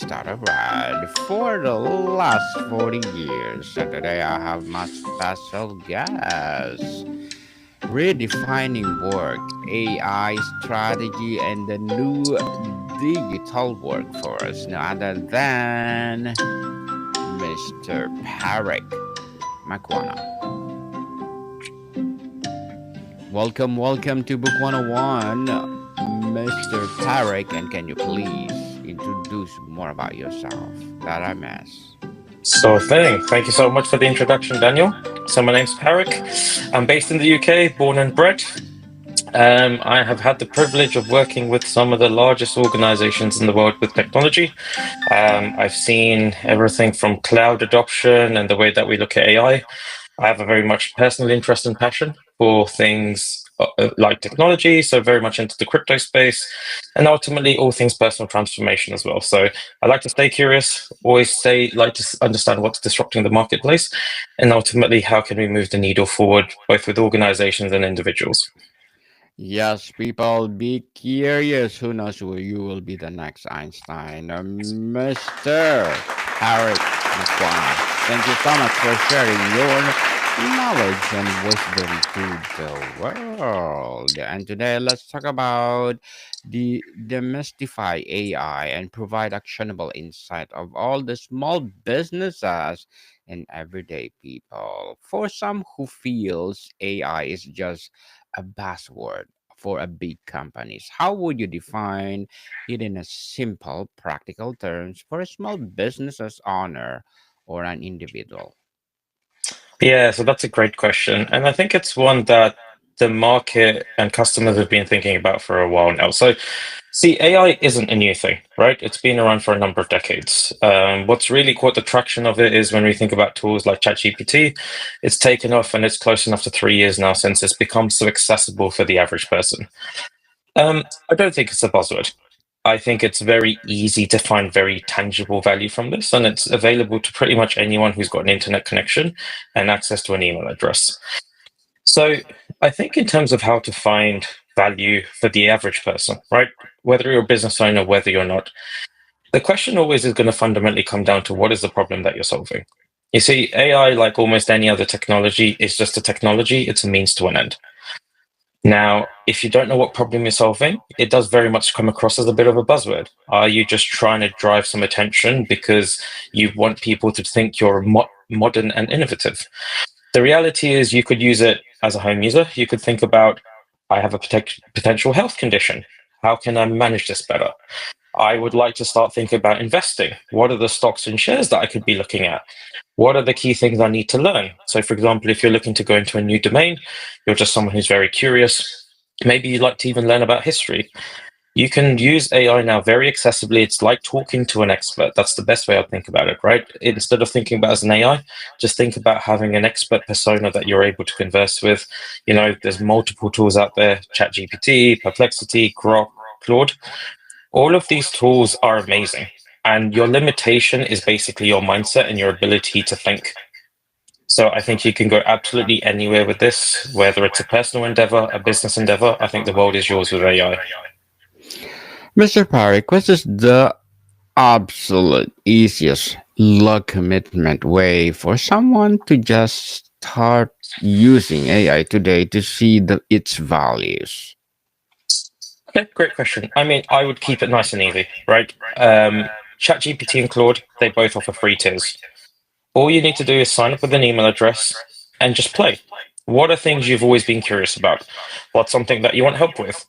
startup ride for the last 40 years. And today I have my special guest redefining work, AI strategy, and the new digital workforce. No other than Mr. Parik Makwana. Welcome to Book 101, Mr. Parik. And can you please introduce more about yourself that I missed? So thing. Thank you so much for the introduction, Daniel. So my name's Parik. I'm based in the UK, born and bred. I have had the privilege of working with some of the largest organizations in the world with technology. I've seen everything from cloud adoption and the way that we look at AI. I have a very much personal interest and passion for things like technology, so very much into the crypto space, and ultimately all things personal transformation as well. So I like to stay curious, always like to understand what's disrupting the marketplace, and ultimately how can we move the needle forward, both with organizations and individuals. Yes, people, be curious. Who knows who you will be the next Einstein, Mr. Parik Makwana. Thank you so much for sharing your knowledge and wisdom to the world. And today, let's talk about the demystify AI and provide actionable insight of all the small businesses and everyday people. For some who feels AI is just a buzzword for a big companies, how would you define it in a simple, practical terms for a small business's owner or an individual? Yeah, so that's a great question. And I think it's one that the market and customers have been thinking about for a while now. So, see, AI isn't a new thing, right? It's been around for a number of decades. What's really caught the traction of it is when we think about tools like ChatGPT, it's taken off and it's close enough to 3 years now since it's become so accessible for the average person. I don't think it's a buzzword. I think it's very easy to find very tangible value from this, and it's available to pretty much anyone who's got an internet connection and access to an email address. So I think in terms of how to find value for the average person, right? Whether you're a business owner, whether you're not, the question always is going to fundamentally come down to what is the problem that you're solving. You see, AI, like almost any other technology, is just a technology. It's a means to an end. Now, if you don't know what problem you're solving, it does very much come across as a bit of a buzzword. Are you just trying to drive some attention because you want people to think you're modern and innovative? The reality is, you could use it as a home user. You could think about, I have a potential health condition. How can I manage this better? I would like to start thinking about investing. What are the stocks and shares that I could be looking at? What are the key things I need to learn? So, for example, if you're looking to go into a new domain, you're just someone who's very curious. Maybe you'd like to even learn about history. You can use AI now very accessibly. It's like talking to an expert. That's the best way I think about it, right? Instead of thinking about it as an AI, just think about having an expert persona that you're able to converse with. There's multiple tools out there: ChatGPT, Perplexity, Grok, Claude. All of these tools are amazing. And your limitation is basically your mindset and your ability to think. So I think you can go absolutely anywhere with this, whether it's a personal endeavor, a business endeavor. I think the world is yours with AI. Mr. Parik, what is the absolute easiest low commitment way for someone to just start using AI today to see its values? Okay, great question. I mean, I would keep it nice and easy, right? ChatGPT and Claude, they both offer free tiers. All you need to do is sign up with an email address and just play. What are things you've always been curious about? What's something that you want help with?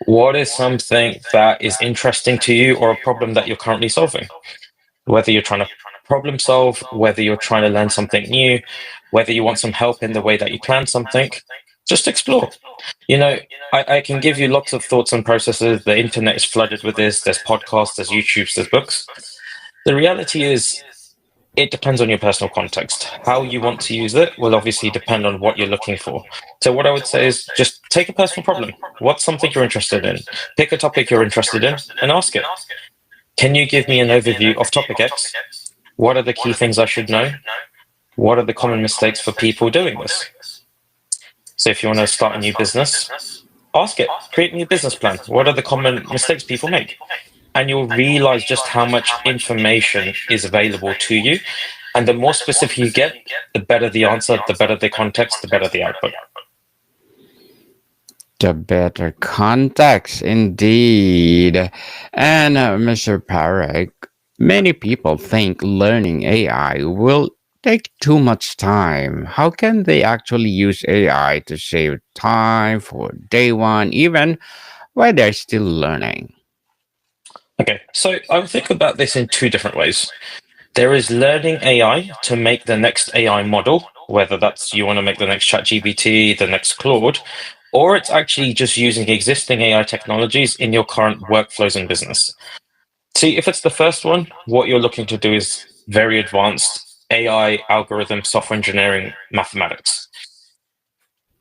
What is something that is interesting to you or a problem that you're currently solving? Whether you're trying to problem solve, whether you're trying to learn something new, whether you want some help in the way that you plan something, just explore. You know, I can give you lots of thoughts and processes. The internet is flooded with this. There's podcasts, there's YouTubes, there's books. The reality is, it depends on your personal context. How you want to use it will obviously depend on what you're looking for. So what I would say is just take a personal problem. What's something you're interested in? Pick a topic you're interested in and ask it. Can you give me an overview of topic X? What are the key things I should know? What are the common mistakes for people doing this? So if you want to start a new business, ask it. Create a new business plan. What are the common mistakes people make? and you'll realize just how much information is available to you. And the more specific you get, the better the answer, the better the context, the better the output. The better context, indeed. And Mr. Parik, many people think learning AI will take too much time. How can they actually use AI to save time for day one, even while they're still learning? Okay, so I would think about this in two different ways. There is learning AI to make the next AI model, whether that's you want to make the next ChatGPT, the next Claude, or it's actually just using existing AI technologies in your current workflows and business. See, if it's the first one, what you're looking to do is very advanced AI, algorithm, software engineering, mathematics.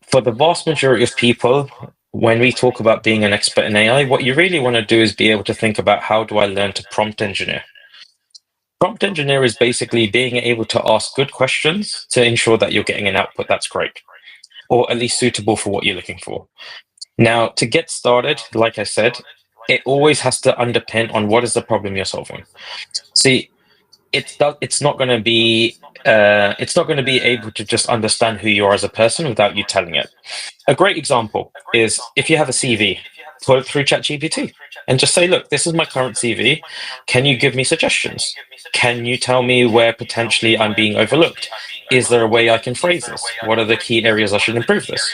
For the vast majority of people, when we talk about being an expert in AI, what you really want to do is be able to think about how do I learn to prompt engineer? Prompt engineer is basically being able to ask good questions to ensure that you're getting an output that's great, or at least suitable for what you're looking for. Now, to get started, like I said, it always has to underpin on what is the problem you're solving. See, it's not going to be it's not going to be able to just understand who you are as a person without you telling it. A great example is if you have a CV, put it through ChatGPT and just say, look, this is my current CV. Can you give me suggestions? Can you tell me where potentially I'm being overlooked? Is there a way I can phrase this? What are the key areas I should improve this?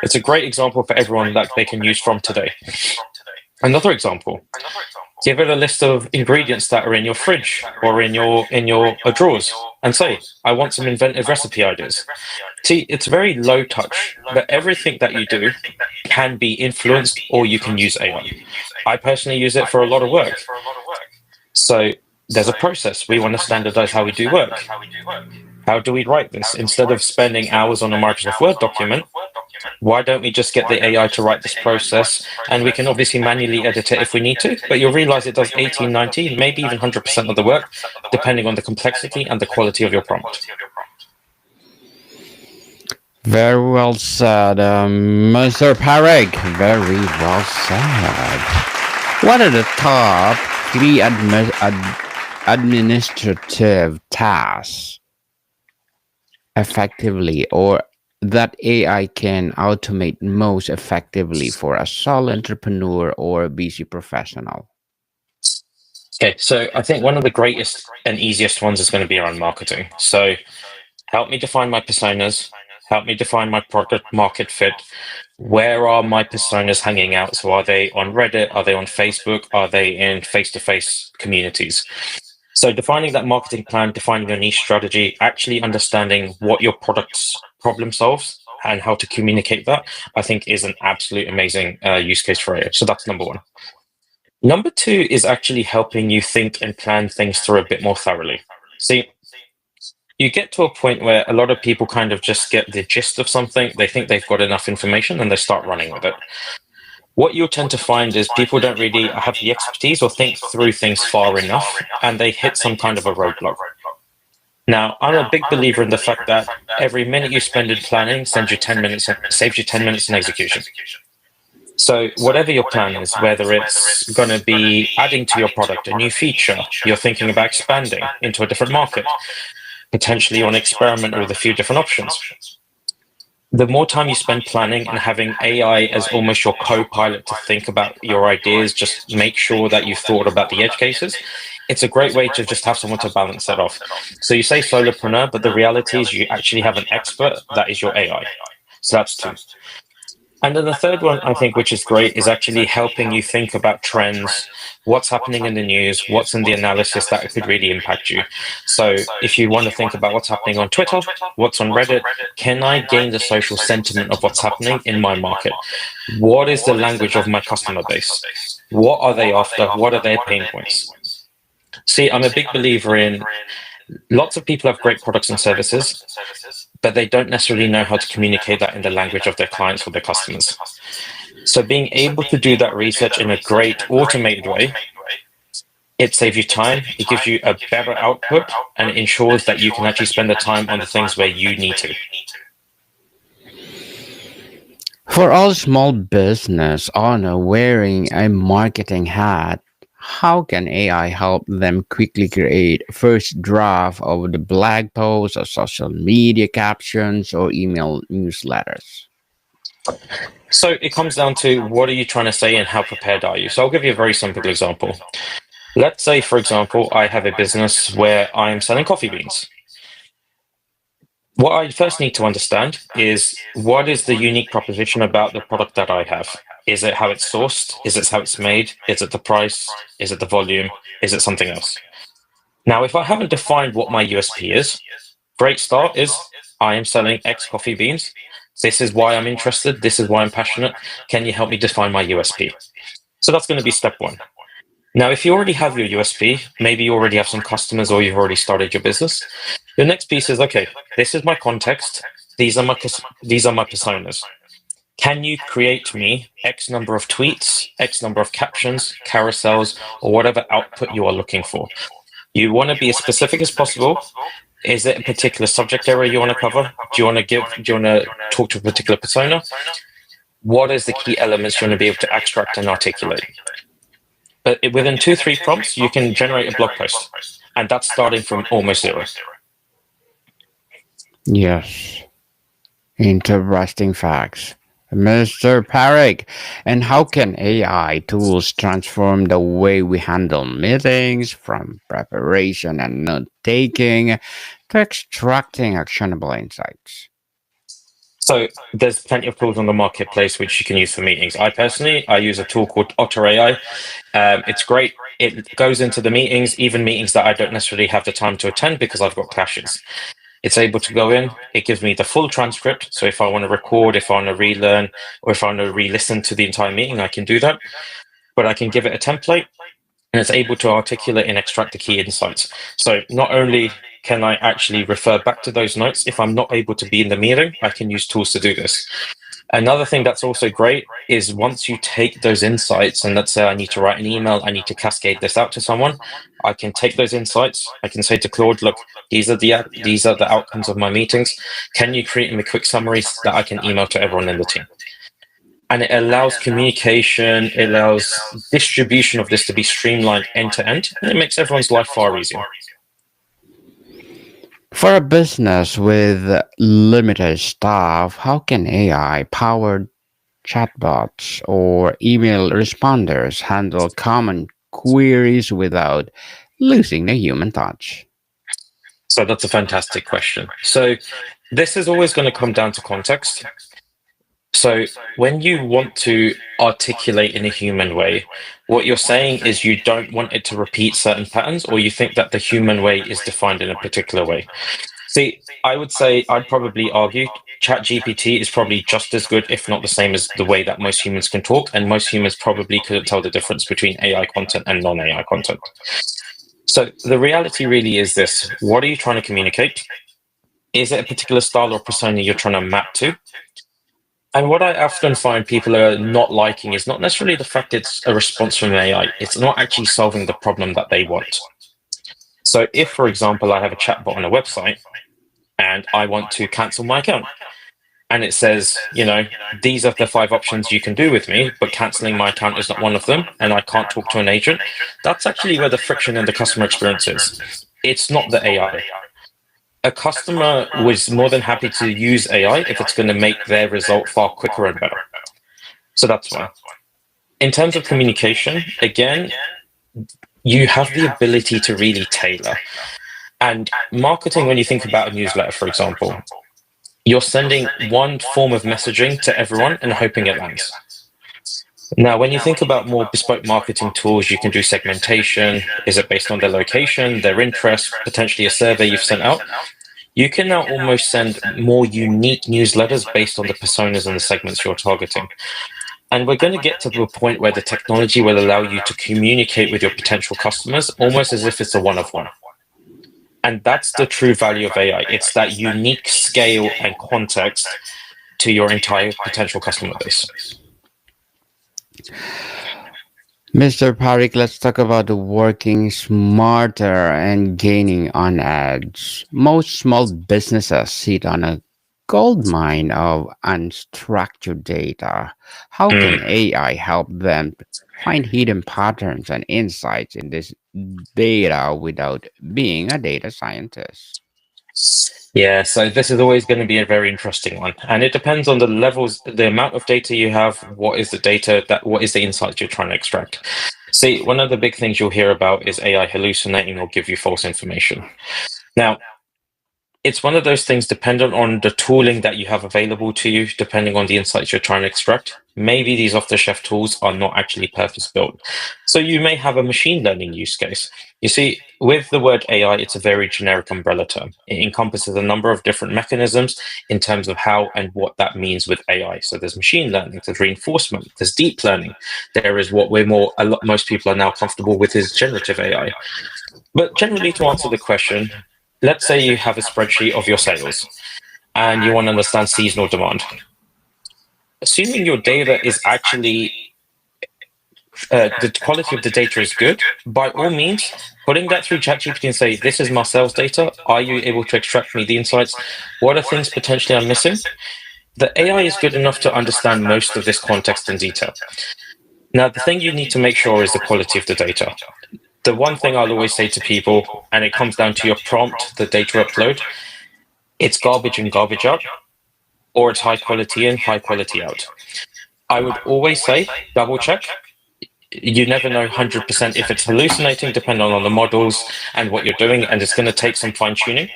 It's a great example for everyone that they can use from today. Another example, give it a list of ingredients that are in your fridge or in your drawers and say, I want some inventive recipe ideas. See, it's very low touch, but everything that you do can be influenced or you can use AI. I personally use it for a lot of work. So there's a process. We want to standardize how we do work. How do we write this? Instead of spending hours on a Microsoft Word document, why don't we just get the AI to write this process? And we can obviously manually edit it if we need to, but you'll realize it does 18, 90, maybe even 100% of the work, depending on the complexity and the quality of your prompt. Very well said, Mr. Parik. Very well said. What are the top three administrative tasks effectively or that AI can automate most effectively for a sole entrepreneur or a busy professional? Okay, so I think one of the greatest and easiest ones is going to be around marketing. So help me define my personas, help me define my product market fit. Where are my personas hanging out? So are they on Reddit? Are they on Facebook? Are they in face-to-face communities? So defining that marketing plan, defining your niche strategy, actually understanding what your product's problem solves and how to communicate that, I think is an absolute amazing use case for it. So that's number one. Number two is actually helping you think and plan things through a bit more thoroughly. See, you get to a point where a lot of people kind of just get the gist of something. They think they've got enough information and they start running with it. What you'll tend to find is people don't really have the expertise or think through things far enough, and they hit some kind of a roadblock. Now, I'm a big believer in the fact that every minute you spend in planning saves you 10 minutes in execution. So whatever your plan is, whether it's going to be adding to your product a new feature, you're thinking about expanding into a different market, potentially you want to experiment with a few different options. The more time you spend planning and having AI as almost your co-pilot to think about your ideas, just make sure that you've thought about the edge cases. It's a great way to just have someone to balance that off. So you say solopreneur, but the reality is you actually have an expert that is your AI. So that's two. And then the third one, I think, which is great, is actually helping you think about trends, what's happening in the news, what's in the analysis that could really impact you. So if you want to think about what's happening on Twitter, what's on Reddit, can I gain the social sentiment of what's happening in my market? What is the language of my customer base? What are they after? What are their pain points? See, I'm a big believer in lots of people have great products and services, but they don't necessarily know how to communicate that in the language of their clients or their customers. So being able to do that research in a great automated way, it saves you time, it gives you a better output, and it ensures that you can actually spend the time on the things where you need to. For all small business owner wearing a marketing hat, how can AI help them quickly create first draft of the blog posts or social media captions or email newsletters? So it comes down to what are you trying to say and how prepared are you? So I'll give you a very simple example. Let's say, for example, I have a business where I am selling coffee beans. What I first need to understand is what is the unique proposition about the product that I have? Is it how it's sourced? Is it how it's made? Is it the price? Is it the volume? Is it something else? Now, if I haven't defined what my USP is, great start is I am selling X coffee beans. This is why I'm interested. This is why I'm passionate. Can you help me define my USP? So that's going to be step one. Now, if you already have your USP, maybe you already have some customers or you've already started your business. The next piece is okay, this is my context. These are my personas. Can you create me X number of tweets, X number of captions, carousels, or whatever output you are looking for? You want to be as specific as possible. Is it a particular subject area you want to cover? Do you want to talk to a particular persona? What is the key elements you want to be able to extract and articulate? But within 2, 3 prompts, you can generate a blog post. And that's starting from almost zero. Yes, interesting facts. Mr. Parik, and how can AI tools transform the way we handle meetings from preparation and note taking to extracting actionable insights? So there's plenty of tools on the marketplace which you can use for meetings. I use a tool called Otter AI. It's great. It goes into the meetings, even meetings that I don't necessarily have the time to attend because I've got clashes. It's able to go in. It gives me the full transcript. So if I want to record, if I want to relearn, or if I want to re-listen to the entire meeting, I can do that. But I can give it a template, and it's able to articulate and extract the key insights. So not only can I actually refer back to those notes, if I'm not able to be in the meeting, I can use tools to do this. Another thing that's also great is once you take those insights, and let's say I need to write an email, I need to cascade this out to someone, I can take those insights. I can say to Claude, look, these are the outcomes of my meetings. Can you create me quick summaries that I can email to everyone in the team? And it allows communication, it allows distribution of this to be streamlined end to end, and it makes everyone's life far easier. For a business with limited staff, how can AI powered chatbots or email responders handle common queries without losing the human touch? So that's a fantastic question. So this is always going to come down to context. So when you want to articulate in a human way, what you're saying is you don't want it to repeat certain patterns, or you think that the human way is defined in a particular way. See, I would say I'd probably argue ChatGPT is probably just as good, if not the same as the way that most humans can talk, and most humans probably couldn't tell the difference between AI content and non-AI content. So the reality really is this: what are you trying to communicate? Is it a particular style or persona you're trying to map to? And what I often find people are not liking is not necessarily the fact it's a response from AI. It's not actually solving the problem that they want. So if, for example, I have a chatbot on a website and I want to cancel my account, and it says, these are the 5 options you can do with me, but canceling my account is not one of them, and I can't talk to an agent, that's actually where the friction in the customer experience is. It's not the AI. A customer was more than happy to use AI if it's going to make their result far quicker and better. So that's why. In terms of communication, again, you have the ability to really tailor. And marketing, when you think about a newsletter, for example, you're sending one form of messaging to everyone and hoping it lands. Now, when you think about more bespoke marketing tools, you can do segmentation. Is it based on their location, their interest, potentially a survey you've sent out? You can now almost send more unique newsletters based on the personas and the segments you're targeting. And we're going to get to a point where the technology will allow you to communicate with your potential customers almost as if it's a one-of-one. And that's the true value of AI. It's that unique scale and context to your entire potential customer base. Mr. Parik, let's talk about the working smarter and gaining on ads. Most small businesses sit on a gold mine of unstructured data. How can Mm. AI help them find hidden patterns and insights in this data without being a data scientist? Yeah, so this is always going to be a very interesting one. And it depends on the levels, the amount of data you have, what is the data that what is the insights you're trying to extract. See, one of the big things you'll hear about is AI hallucinating or give you false information. Now, it's one of those things dependent on the tooling that you have available to you, depending on the insights you're trying to extract. Maybe these off-the-shelf tools are not actually purpose-built. So you may have a machine learning use case. You see, with the word AI, it's a very generic umbrella term. It encompasses a number of different mechanisms in terms of how and what that means with AI. So there's machine learning, there's reinforcement, there's deep learning. There is what most people are now comfortable with is generative AI. But generally, to answer the question, let's say you have a spreadsheet of your sales and you want to understand seasonal demand. Assuming your data is actually the quality of the data is good, by all means, putting that through ChatGPT and say, "This is my sales data. Are you able to extract me the insights? What are things potentially I'm missing?" The AI is good enough to understand most of this context in detail. Now, the thing you need to make sure is the quality of the data. The one thing I'll always say to people, and it comes down to your prompt, the data upload, it's garbage in, garbage out, or it's high quality in, high quality out. I would always say double check. You never know 100% if it's hallucinating, depending on the models and what you're doing, and it's going to take some fine tuning.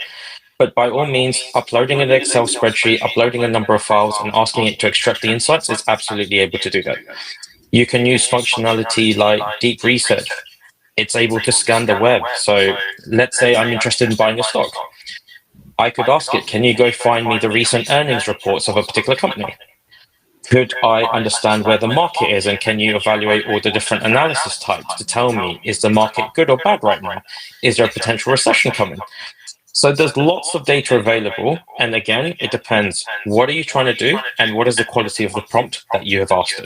But by all means, uploading an Excel spreadsheet, uploading a number of files, and asking it to extract the insights is absolutely able to do that. You can use functionality like deep research. It's able to scan the web. So let's say I'm interested in buying a stock. I could ask it, can you go find me the recent earnings reports of a particular company? Could I understand where the market is, and can you evaluate all the different analysis types to tell me, is the market good or bad right now? Is there a potential recession coming? So there's lots of data available. And again, it depends. What are you trying to do? And what is the quality of the prompt that you have asked it?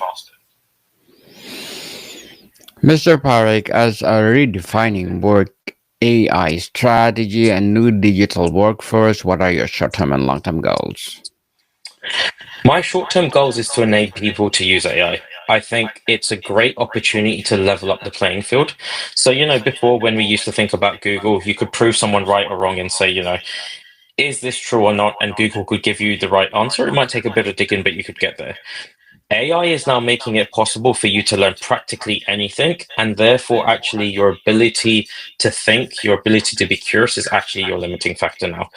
Mr. Parik, as a redefining work AI strategy and new digital workforce, what are your short term and long term goals? My short-term goals is to enable people to use AI. I think it's a great opportunity to level up the playing field. So, before when we used to think about Google, you could prove someone right or wrong and say, is this true or not? And Google could give you the right answer. It might take a bit of digging, but you could get there. AI is now making it possible for you to learn practically anything, and therefore, actually, your ability to think, your ability to be curious is actually your limiting factor now.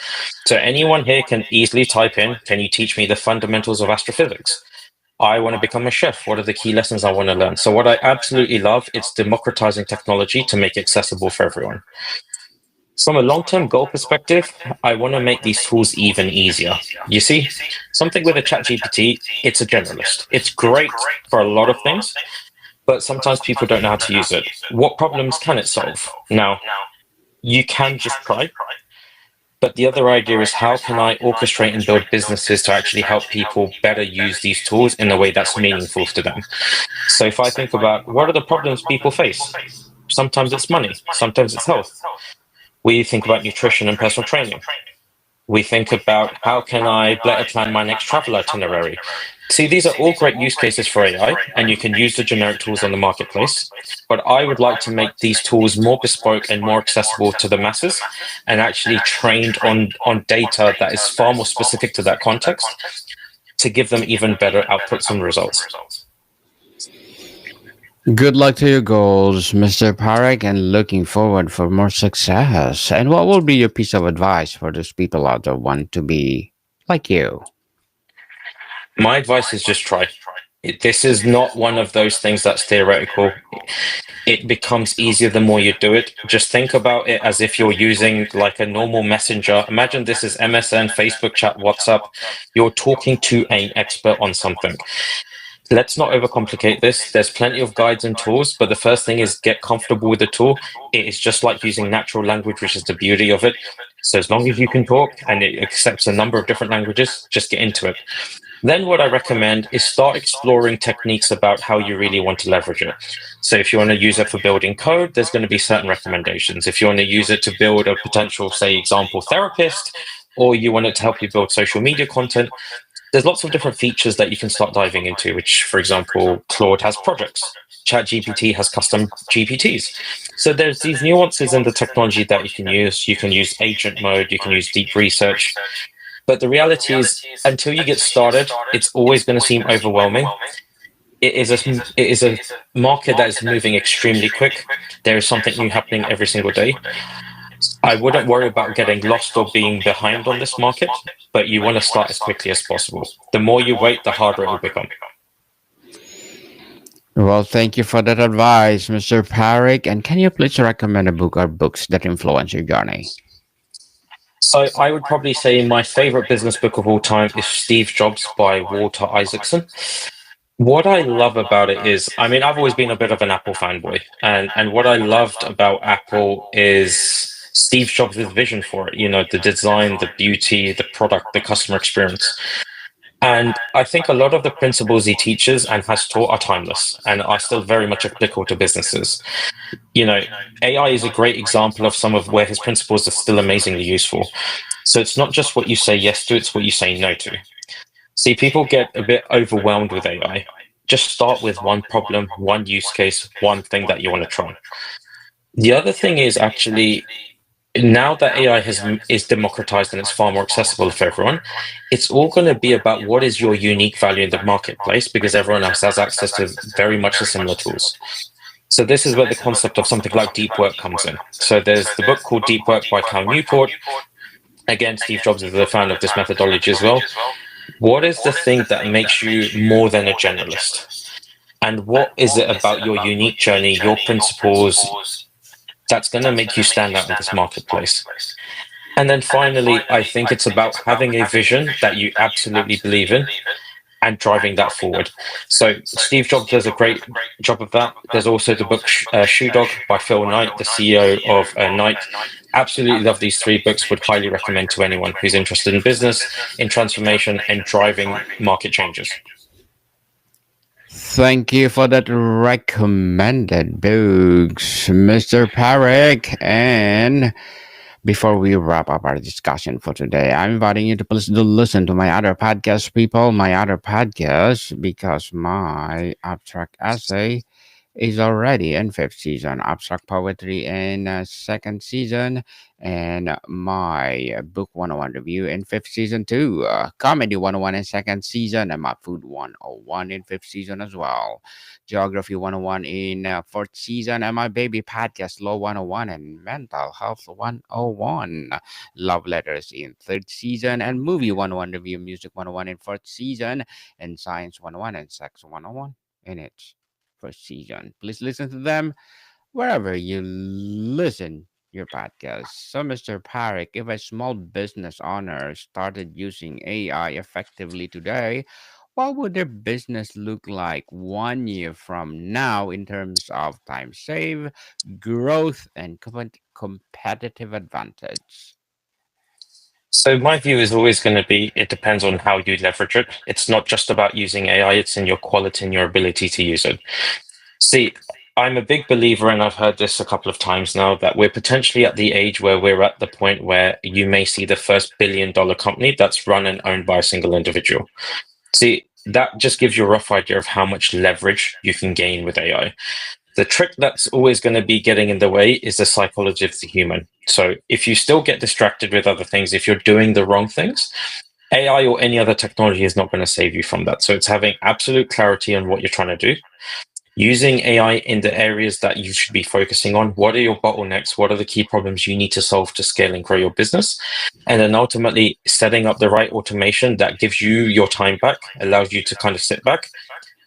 So, anyone here can easily type in, "Can you teach me the fundamentals of astrophysics?" I want to become a chef. What are the key lessons I want to learn? So, what I absolutely love is democratizing technology to make it accessible for everyone. From a long-term goal perspective, I want to make these tools even easier. You see, something with a chat GPT, it's a generalist. It's great for a lot of things, but sometimes people don't know how to use it. What problems can it solve? Now, you can just try, but the other idea is how can I orchestrate and build businesses to actually help people better use these tools in a way that's meaningful to them? So if I think about what are the problems people face, sometimes it's money, sometimes it's health. We think about nutrition and personal training. We think about how can I better plan my next travel itinerary. See, these are all great use cases for AI, and you can use the generic tools on the marketplace. But I would like to make these tools more bespoke and more accessible to the masses, and actually trained on data that is far more specific to that context to give them even better outputs and results. Good luck to your goals, Mr. Parik, and looking forward for more success. And what will be your piece of advice for those people out there want to be like you? My advice is just try. This is not one of those things that's theoretical. It becomes easier the more you do it. Just think about it as if you're using like a normal messenger. Imagine this is MSN, Facebook chat, WhatsApp. You're talking to an expert on something. Let's not overcomplicate this. There's plenty of guides and tools, but the first thing is get comfortable with the tool. It is just like using natural language, which is the beauty of it. So as long as you can talk and it accepts a number of different languages, just get into it. Then what I recommend is start exploring techniques about how you really want to leverage it. So if you want to use it for building code, there's going to be certain recommendations. If you want to use it to build a potential, say, example therapist, or you want it to help you build social media content, there's lots of different features that you can start diving into, which, for example, Claude has projects. ChatGPT has custom GPTs. So there's these nuances in the technology that you can use. You can use agent mode, you can use deep research. But the reality is, until you get started, it's always going to seem overwhelming. It is a market that is moving extremely quick. There is something new happening every single day. I wouldn't worry about getting lost or being behind on this market, but you want to start as quickly as possible. The more you wait, the harder it will become. Well, thank you for that advice, Mr. Parik. And can you please recommend a book or books that influence your journey? So I would probably say my favorite business book of all time is Steve Jobs by Walter Isaacson. What I love about it is, I mean, I've always been a bit of an Apple fanboy, and what I loved about Apple is Steve Jobs' vision for it. You know, the design, the beauty, the product, the customer experience. And I think a lot of the principles he teaches and has taught are timeless and are still very much applicable to businesses. You know, AI is a great example of some of where his principles are still amazingly useful. So it's not just what you say yes to, it's what you say no to. See, people get a bit overwhelmed with AI. Just start with one problem, one use case, one thing that you want to try. The other thing is actually now that AI is democratized and it's far more accessible for everyone, it's all going to be about what is your unique value in the marketplace because everyone else has access to very much the similar tools. So this is where the concept of something like deep work comes in. So there's the book called Deep Work by Cal Newport. Again, Steve Jobs is a fan of this methodology as well. What is the thing that makes you more than a generalist? And what is it about your unique journey, your principles, that's going to make you stand out in this marketplace? And then finally, I think it's about having a vision that you absolutely believe in and driving that forward. So Steve Jobs does a great job of that. There's also the book Shoe Dog by Phil Knight, the CEO of Nike. Absolutely love these three books. Would highly recommend to anyone who's interested in business, in transformation, and driving market changes. Thank you for that recommended books, Mr. Parik. And before we wrap up our discussion for today, I'm inviting you to please do listen to my other podcast, people, my other podcast, because my abstract essay is already in fifth season, abstract poetry in second season, and my book 101 review in fifth season too, comedy 101 in second season, and my food 101 in fifth season as well, geography 101 in fourth season, and my baby podcast law 101 and mental health 101, love letters in third season, and movie 101 review, music 101 in fourth season, and science 101 and sex 101 in its first season. Please listen to them wherever you listen your podcast. So, Mr. Parik, if a small business owner started using AI effectively today, what would their business look like 1 year from now in terms of time save, growth, and competitive advantage? So my view is always going to be it depends on how you leverage it. It's not just about using AI, it's in your quality and your ability to use it. See, I'm a big believer, and I've heard this a couple of times now, that we're potentially at the age where we're at the point where you may see the first billion-dollar company that's run and owned by a single individual. See, that just gives you a rough idea of how much leverage you can gain with AI. The trick that's always going to be getting in the way is the psychology of the human. So if you still get distracted with other things, if you're doing the wrong things, AI or any other technology is not going to save you from that. So it's having absolute clarity on what you're trying to do, using AI in the areas that you should be focusing on. What are your bottlenecks? What are the key problems you need to solve to scale and grow your business? And then ultimately setting up the right automation that gives you your time back, allows you to kind of sit back.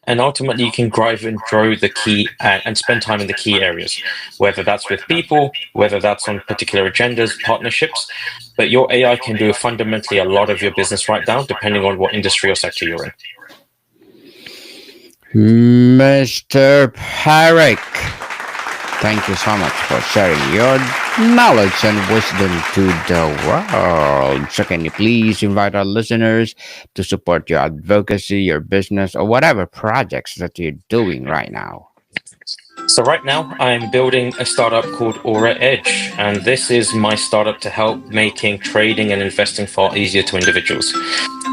And ultimately, you can drive and grow the key and spend time in the key areas, whether that's with people, whether that's on particular agendas, partnerships. But your AI can do fundamentally a lot of your business right now, depending on what industry or sector you're in. Mr. Parik, thank you so much for sharing your knowledge and wisdom to the world. So, can you please invite our listeners to support your advocacy, your business, or whatever projects that you're doing right now? So right now, I'm building a startup called Aura Edge, and this is my startup to help making trading and investing far easier to individuals.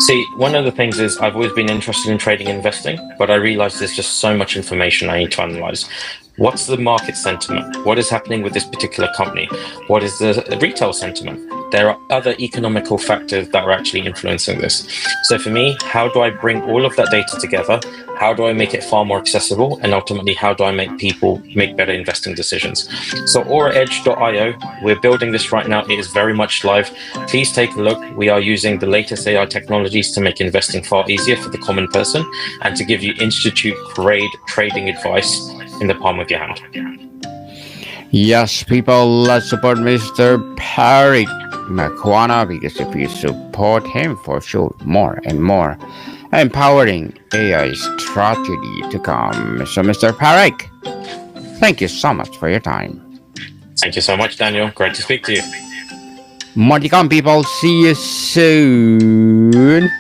See, one of the things is I've always been interested in trading and investing, but I realize there's just so much information I need to analyze. What's the market sentiment? What is happening with this particular company? What is the retail sentiment? There are other economical factors that are actually influencing this. So for me, how do I bring all of that data together? How do I make it far more accessible? And ultimately, how do I make people make better investing decisions? So auraedge.io, we're building this right now. It is very much live. Please take a look. We are using the latest AI technologies to make investing far easier for the common person and to give you institute grade trading advice in the palm of your hand. Yes, people, let's support Mr. Parik Makwana, because if you support him, for sure, more and more empowering AI strategy to come. So, Mr. Parik, thank you so much for your time. Thank you so much, Daniel. Great to speak to you. More to come, people. See you soon.